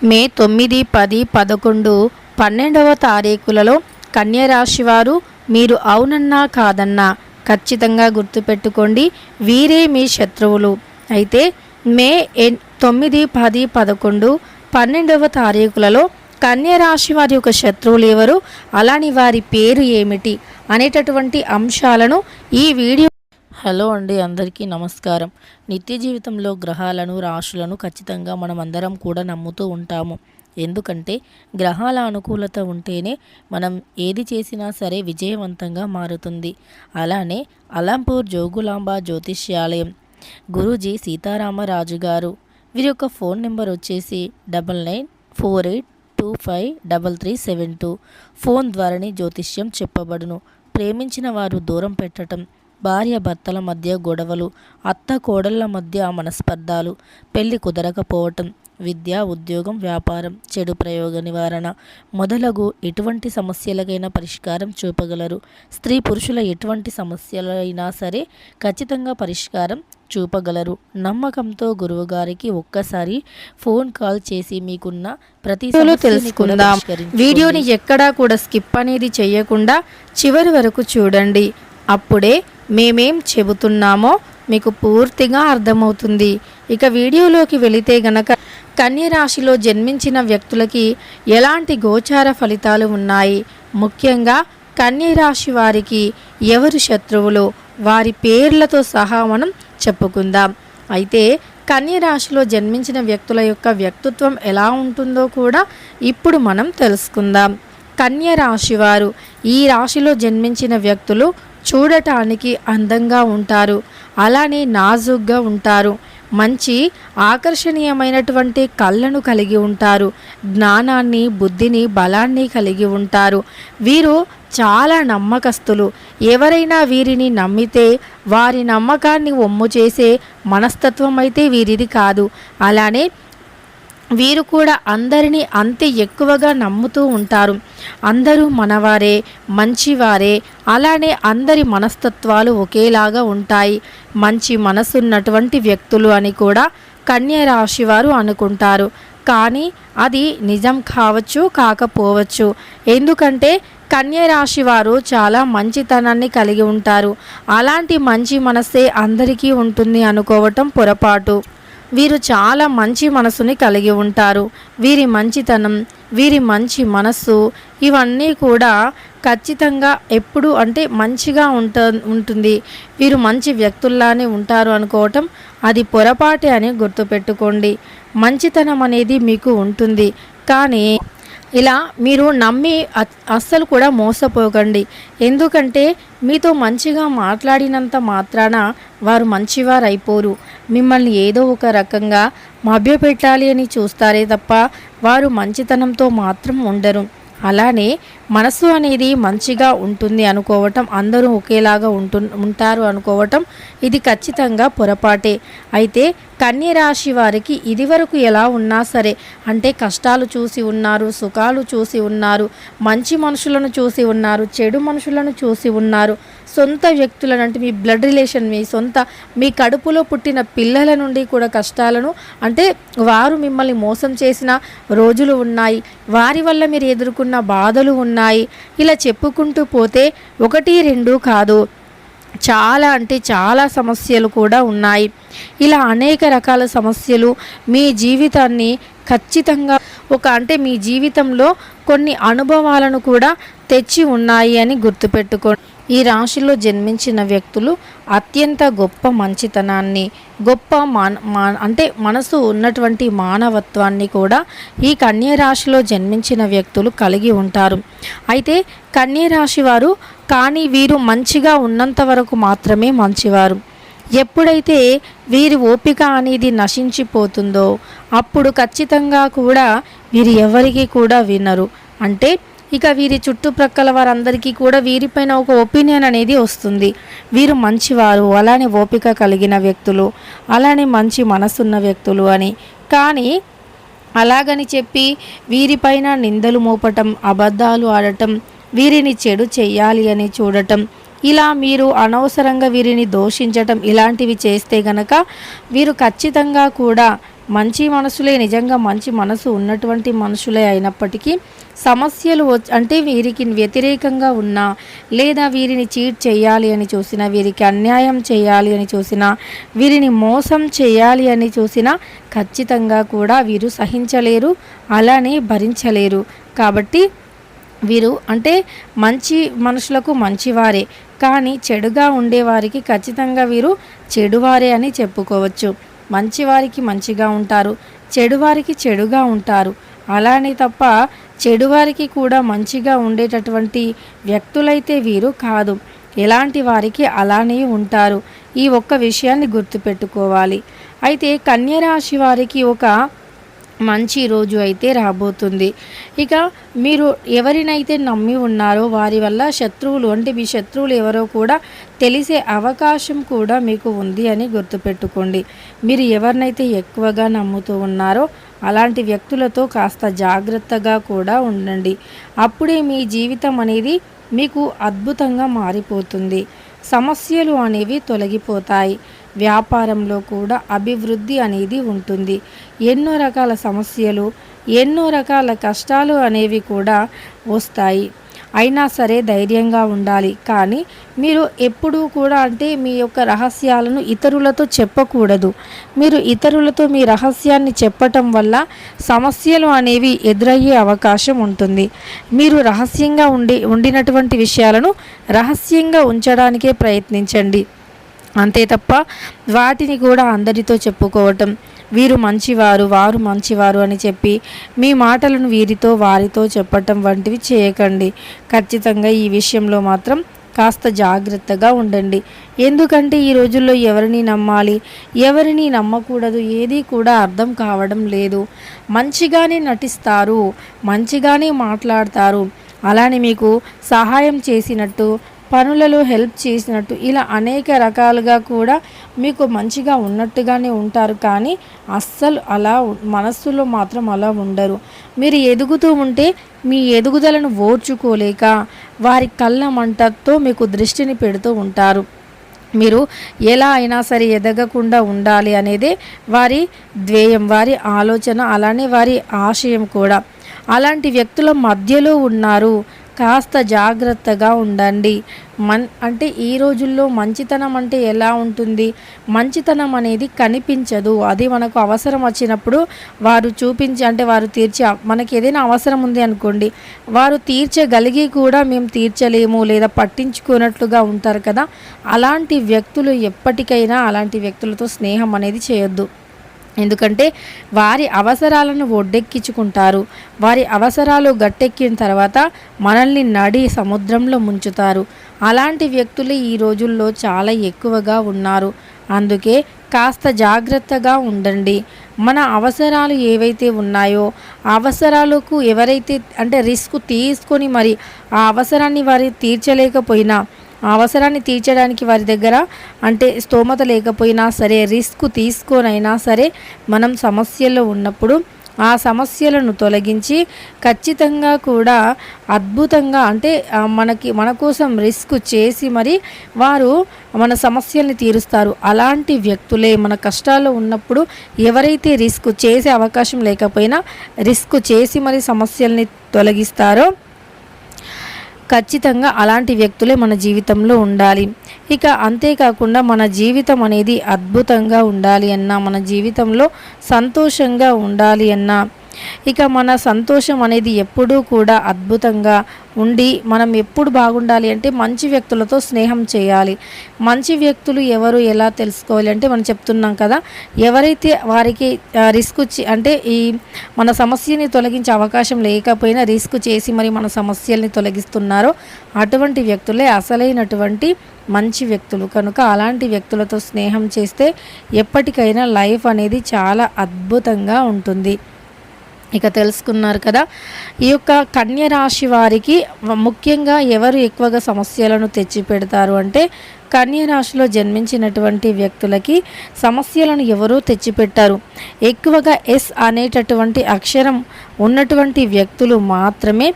మే 9, 10, 11, 12వ తారీఖులలో కన్యరాశి వారు మీరు అవునన్నా కాదన్నా ఖచ్చితంగా గుర్తుపెట్టుకోండి, వీరే మీ శత్రువులు. అయితే మే 9, 10, 11, 12వ తారీఖులలో కన్యరాశి వారి యొక్క శత్రువులు ఎవరు, అలాని వారి పేరు ఏమిటి అనేటటువంటి అంశాలను ఈ వీడియో. హలో అండి, అందరికీ నమస్కారం. నిత్య జీవితంలో గ్రహాలను, రాశులను ఖచ్చితంగా మనం అందరం కూడా నమ్ముతూ ఉంటాము. ఎందుకంటే గ్రహాల అనుకూలత ఉంటేనే మనం ఏది చేసినా సరే విజయవంతంగా మారుతుంది. అలానే అలంపూర్ జోగులాంబ జ్యోతిష్యాలయం గురూజీ సీతారామరాజు గారు, వీరి యొక్క ఫోన్ నెంబర్ వచ్చేసి 9948253372. ఫోన్ ద్వారానే జ్యోతిష్యం చెప్పబడును. ప్రేమించిన వారు దూరం పెట్టడం, భార్య భర్తల మధ్య గొడవలు, అత్త కోడళ్ల మధ్య మనస్పర్ధాలు, పెళ్లి కుదరకపోవటం, విద్య, ఉద్యోగం, వ్యాపారం, చెడు ప్రయోగ నివారణ మొదలగు ఎటువంటి సమస్యలకైనా పరిష్కారం చూపగలరు. స్త్రీ పురుషుల ఎటువంటి సమస్యలైనా సరే ఖచ్చితంగా పరిష్కారం చూపగలరు. నమ్మకంతో గురువు గారికి ఒక్కసారి ఫోన్ కాల్ చేసి మీకున్న ప్రతి తెలుసుకుందాం. వీడియోని ఎక్కడా కూడా స్కిప్ అనేది చేయకుండా చివరి వరకు చూడండి. అప్పుడే మేమేం చెబుతున్నామో మీకు పూర్తిగా అర్థమవుతుంది. ఇక వీడియోలోకి వెళితే గనక కన్యరాశిలో జన్మించిన వ్యక్తులకి ఎలాంటి గోచార ఫలితాలు ఉన్నాయి, ముఖ్యంగా కన్యరాశి వారికి ఎవరు శత్రువులు, వారి పేర్లతో సహా మనం చెప్పుకుందాం. అయితే కన్యరాశిలో జన్మించిన వ్యక్తుల యొక్క వ్యక్తిత్వం ఎలా ఉంటుందో కూడా ఇప్పుడు మనం తెలుసుకుందాం. కన్యరాశి వారు, ఈ రాశిలో జన్మించిన వ్యక్తులు చూడటానికి అందంగా ఉంటారు, అలానే నాజుగ్గా ఉంటారు, మంచి ఆకర్షణీయమైనటువంటి కళ్ళను కలిగి ఉంటారు, జ్ఞానాన్ని, బుద్ధిని, బలాన్ని కలిగి ఉంటారు. వీరు చాలా నమ్మకస్తులు. ఎవరైనా వీరిని నమ్మితే వారి నమ్మకాన్ని ఒమ్ము చేసే మనస్తత్వం అయితే వీరిది కాదు. అలానే వీరు కూడా అందరినీ అంతే ఎక్కువగా నమ్ముతూ ఉంటారు. అందరూ మనవారే, మంచివారే, అలానే అందరి మనస్తత్వాలు ఒకేలాగా ఉంటాయి. మంచి మనసున్నటువంటి వ్యక్తులు అని కూడా కన్యరాశి వారు అనుకుంటారు. కానీ అది నిజం కావచ్చు, కాకపోవచ్చు. ఎందుకంటే కన్యరాశి వారు చాలా మంచితనాన్ని కలిగి ఉంటారు. అలాంటి మంచి మనసే అందరికీ ఉంటుంది అనుకోవటం పొరపాటు. వీరు చాలా మంచి మనసుని కలిగి ఉంటారు. వీరి మంచితనం, వీరి మంచి మనస్సు ఇవన్నీ కూడా ఖచ్చితంగా ఎప్పుడు అంటే మంచిగా ఉంటుంది. వీరు మంచి వ్యక్తుల్లానే ఉంటారు అనుకోవటం అది పొరపాటే అని గుర్తుపెట్టుకోండి. మంచితనం అనేది మీకు ఉంటుంది, కానీ ఇలా మీరు నమ్మి అస్సలు కూడా మోసపోకండి. ఎందుకంటే మీతో మంచిగా మాట్లాడినంత మాత్రాన వారు మంచివారు అయిపోరు. మిమ్మల్ని ఏదో ఒక రకంగా మభ్యపెట్టాలి అని చూస్తారే తప్ప వారు మంచితనంతో మాత్రం ఉండరు. అలానే మనసు అనేది మంచిగా ఉంటుంది అనుకోవటం, అందరూ ఒకేలాగా ఉంటారు అనుకోవటం ఇది ఖచ్చితంగా పొరపాటే. అయితే కన్యరాశి వారికి ఇదివరకు ఎలా ఉన్నా సరే, అంటే కష్టాలు చూసి ఉన్నారు, సుఖాలు చూసి ఉన్నారు, మంచి మనుషులను చూసి ఉన్నారు, చెడు మనుషులను చూసి ఉన్నారు, సొంత వ్యక్తులను అంటే మీ బ్లడ్ రిలేషన్, మీ కడుపులో పుట్టిన పిల్లల నుండి కూడా కష్టాలను అంటే వారు మిమ్మల్ని మోసం చేసిన రోజులు ఉన్నాయి. వారి వల్ల మీరు ఎదుర్కొన్న బాధలు ఉన్నాయి. ఇలా చెప్పుకుంటూ పోతే 1, 2 కాదు, చాలా అంటే చాలా సమస్యలు కూడా ఉన్నాయి. ఇలా అనేక రకాల సమస్యలు మీ జీవితాన్ని ఖచ్చితంగా అంటే మీ జీవితంలో కొన్ని అనుభవాలను కూడా తెచ్చి ఉన్నాయి అని గుర్తుపెట్టుకోండి. ఈ రాశిలో జన్మించిన వ్యక్తులు అత్యంత గొప్ప మంచితనాన్ని, గొప్ప అంటే మనసు ఉన్నటువంటి మానవత్వాన్ని కూడా ఈ కన్యరాశిలో జన్మించిన వ్యక్తులు కలిగి ఉంటారు. అయితే కన్యరాశి వారు కానీ వీరు మంచిగా ఉన్నంత వరకు మాత్రమే మంచివారు. ఎప్పుడైతే వీరి ఓపిక అనేది నశించిపోతుందో అప్పుడు ఖచ్చితంగా కూడా వీరు ఎవరికి కూడా వినరు. అంటే ఇక వీరి చుట్టుప్రక్కల వారందరికీ కూడా వీరిపైన ఒక ఒపీనియన్ అనేది వస్తుంది. వీరు మంచివారు, అలానే ఓపిక కలిగిన వ్యక్తులు, అలానే మంచి మనసున్న వ్యక్తులు అని. కానీ అలాగని చెప్పి వీరిపైన నిందలు మోపటం, అబద్ధాలు ఆడటం, వీరిని చెడు చెయ్యాలి అని చూడటం, ఇలా మీరు అనవసరంగా వీరిని దూషించటం ఇలాంటివి చేస్తే గనక వీరు ఖచ్చితంగా కూడా మంచి మనసులే, నిజంగా మంచి మనసు ఉన్నటువంటి మనుషులే అయినప్పటికీ సమస్యలు అంటే వీరికి వ్యతిరేకంగా ఉన్నా, లేదా వీరిని చీట్ చేయాలి అని చూసినా, వీరికి అన్యాయం చేయాలి అని చూసినా, వీరిని మోసం చేయాలి అని చూసినా ఖచ్చితంగా కూడా వీరు సహించలేరు, అలానే భరించలేరు. కాబట్టి వీరు అంటే మంచి మనుషులకు మంచివారే, కానీ చెడుగా ఉండేవారికి ఖచ్చితంగా వీరు చెడువారే అని చెప్పుకోవచ్చు. మంచివారికి మంచిగా ఉంటారు, చెడువారికి చెడుగా ఉంటారు. అలానే తప్ప చెడువారికి కూడా మంచిగా ఉండేటటువంటి వ్యక్తులైతే వీరు కాదు. ఎలాంటి వారికి అలానే ఉంటారు. ఈ ఒక్క విషయాన్ని గుర్తుపెట్టుకోవాలి. అయితే కన్య రాశి వారికి ఒక మంచి రోజు అయితే రాబోతుంది. ఇక మీరు ఎవరినైతే నమ్మి ఉన్నారో వారి వల్ల శత్రువులు, అంటే మీ శత్రువులు ఎవరో కూడా తెలిసే అవకాశం కూడా మీకు ఉంది అని గుర్తుపెట్టుకోండి. మీరు ఎవరినైతే ఎక్కువగా నమ్ముతూ ఉన్నారో అలాంటి వ్యక్తులతో కాస్త జాగ్రత్తగా కూడా ఉండండి. అప్పుడే మీ జీవితం అనేది మీకు అద్భుతంగా మారిపోతుంది. సమస్యలు అనేవి తొలగిపోతాయి. వ్యాపారంలో కూడా అభివృద్ధి అనేది ఉంటుంది. ఎన్నో రకాల సమస్యలు, ఎన్నో రకాల కష్టాలు అనేవి కూడా వస్తాయి. అయినా సరే ధైర్యంగా ఉండాలి. కానీ మీరు ఎప్పుడూ కూడా అంటే మీ యొక్క రహస్యాలను ఇతరులతో చెప్పకూడదు. మీరు ఇతరులతో మీ రహస్యాన్ని చెప్పటం వల్ల సమస్యలు అనేవి ఎదురయ్యే అవకాశం ఉంటుంది. మీరు రహస్యంగా ఉండినటువంటి విషయాలను రహస్యంగా ఉంచడానికే ప్రయత్నించండి. అంతే తప్ప వాటిని కూడా అందరితో చెప్పుకోవటం, వీరు మంచివారు, వారు మంచివారు అని చెప్పి మీ మాటలను వీరితో వారితో చెప్పటం వంటివి చేయకండి. ఖచ్చితంగా ఈ విషయంలో మాత్రం కాస్త జాగ్రత్తగా ఉండండి. ఎందుకంటే ఈ రోజుల్లో ఎవరిని నమ్మాలి, ఎవరిని నమ్మకూడదు, ఏది కూడా అర్థం కావడం లేదు. మంచిగానే నటిస్తారు, మంచిగానే మాట్లాడతారు, అలానే మీకు సహాయం చేసినట్టు, పనులలో హెల్ప్ చేసినట్టు, ఇలా అనేక రకాలుగా కూడా మీకు మంచిగా ఉన్నట్టుగానే ఉంటారు. కానీ అస్సలు అలా మనస్సులో మాత్రం అలా ఉండరు. మీరు ఎదుగుతూ ఉంటే మీ ఎదుగుదలను ఓర్చుకోలేక వారి కళ్ళ మంటతో మీకు దృష్టిని పెడుతూ ఉంటారు. మీరు ఎలా అయినా సరే ఎదగకుండా ఉండాలి అనేదే వారి ధ్యేయం, వారి ఆలోచన, అలానే వారి ఆశయం కూడా. అలాంటి వ్యక్తుల మధ్యలో ఉన్నారు. కాస్త జాగ్రత్తగా ఉండండి. అంటే ఈ రోజుల్లో మంచితనం అంటే ఎలా ఉంటుంది? మంచితనం అనేది కనిపించదు. అది మనకు అవసరం వచ్చినప్పుడు వారు చూపించి, అంటే వారు మనకి ఏదైనా అవసరం ఉంది అనుకోండి, వారు తీర్చగలిగి కూడా మేము తీర్చలేము లేదా పట్టించుకున్నట్లుగా ఉంటారు కదా. అలాంటి వ్యక్తులు ఎప్పటికైనా అలాంటి వ్యక్తులతో స్నేహం అనేది చేయొద్దు. ఎందుకంటే వారి అవసరాలను ఒడ్డెక్కించుకుంటారు. వారి అవసరాలు గట్టెక్కిన తర్వాత మనల్ని నడి సముద్రంలో ముంచుతారు. అలాంటి వ్యక్తులు ఈ రోజుల్లో చాలా ఎక్కువగా ఉన్నారు. అందుకే కాస్త జాగ్రత్తగా ఉండండి. మన అవసరాలు ఏవైతే ఉన్నాయో ఆ అవసరాలకు ఎవరైతే అంటే రిస్క్ తీసుకొని మరి ఆ అవసరాన్ని వారు తీర్చలేకపోయినా, ఆ అవసరాన్ని తీర్చడానికి వారి దగ్గర అంటే స్తోమత లేకపోయినా సరే, రిస్క్ తీసుకోనైనా సరే మనం సమస్యల్లో ఉన్నప్పుడు ఆ సమస్యలను తొలగించి ఖచ్చితంగా కూడా అద్భుతంగా అంటే మన కోసం రిస్క్ చేసి మరి వారు మన సమస్యల్ని తీరుస్తారు. అలాంటి వ్యక్తులే మన కష్టాల్లో ఉన్నప్పుడు ఎవరైతే రిస్క్ చేసే అవకాశం లేకపోయినా రిస్క్ చేసి మరి సమస్యల్ని తొలగిస్తారో ఖచ్చితంగా అలాంటి వ్యక్తులే మన జీవితంలో ఉండాలి. ఇక అంతేకాకుండా మన జీవితం అనేది అద్భుతంగా ఉండాలి అన్నా, మన జీవితంలో సంతోషంగా ఉండాలి అన్నా, ఇక మన సంతోషం అనేది ఎప్పుడూ కూడా అద్భుతంగా ఉండి మనం ఎప్పుడు బాగుండాలి అంటే మంచి వ్యక్తులతో స్నేహం చేయాలి. మంచి వ్యక్తులు ఎవరు ఎలా తెలుసుకోవాలి అంటే మనం చెప్తున్నాం కదా, ఎవరైతే వారికి రిస్క్ అంటే ఈ మన సమస్యని తొలగించే అవకాశం లేకపోయినా రిస్క్ చేసి మరి మన సమస్యల్ని తొలగిస్తున్నారో అటువంటి వ్యక్తులే అసలైనటువంటి మంచి వ్యక్తులు. కనుక అలాంటి వ్యక్తులతో స్నేహం చేస్తే ఎప్పటికైనా లైఫ్ అనేది చాలా అద్భుతంగా ఉంటుంది. ఇక తెలుసుకున్నారు కదా, ఈ యొక్క కన్య రాశి వారికి ముఖ్యంగా ఎవరు ఎక్కువగా సమస్యలను తెచ్చి పెడతారు అంటే కన్య రాశిలో జన్మించినటువంటి వ్యక్తులకి సమస్యలను ఎవరూ తెచ్చిపెట్టారు. ఎక్కువగా ఎస్ అనేటటువంటి అక్షరం ఉన్నటువంటి వ్యక్తులు మాత్రమే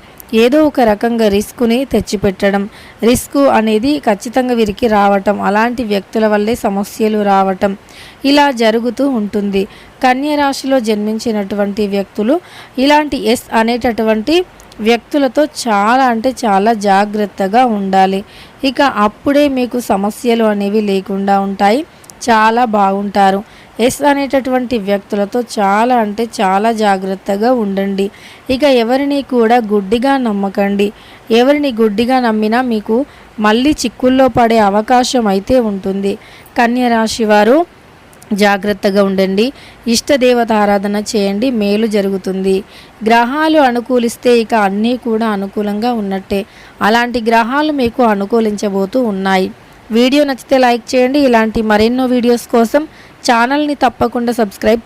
ఏదో ఒక రకంగా రిస్క్ని తెచ్చిపెట్టడం, రిస్క్ అనేది ఖచ్చితంగా వీరికి రావటం, అలాంటి వ్యక్తుల వల్లే సమస్యలు రావటం ఇలా జరుగుతూ ఉంటుంది. కన్య రాశిలో జన్మించినటువంటి వ్యక్తులు ఇలాంటి ఎస్ అనేటటువంటి వ్యక్తులతో చాలా అంటే చాలా జాగ్రత్తగా ఉండాలి. ఇక అప్పుడే మీకు సమస్యలు అనేవి లేకుండా ఉంటాయి, చాలా బాగుంటారు. ఎస్ అనేటటువంటి వ్యక్తులతో చాలా అంటే చాలా జాగ్రత్తగా ఉండండి. ఇక ఎవరిని కూడా గుడ్డిగా నమ్మకండి. ఎవరిని గుడ్డిగా నమ్మినా మీకు మళ్ళీ చిక్కుల్లో పడే అవకాశం అయితే ఉంటుంది. కన్య రాశి వారు జాగ్రత్తగా ఉండండి. ఇష్టదేవత ఆరాధన చేయండి, మేలు జరుగుతుంది. గ్రహాలు అనుకూలిస్తే ఇక అన్నీ కూడా అనుకూలంగా ఉన్నట్టే. అలాంటి గ్రహాలు మీకు అనుకూలించబోతూ ఉన్నాయి. వీడియో నచ్చితే లైక్ చేయండి. ఇలాంటి మరెన్నో వీడియోస్ కోసం ఛానల్ని తప్పకుండా సబ్స్క్రైబ్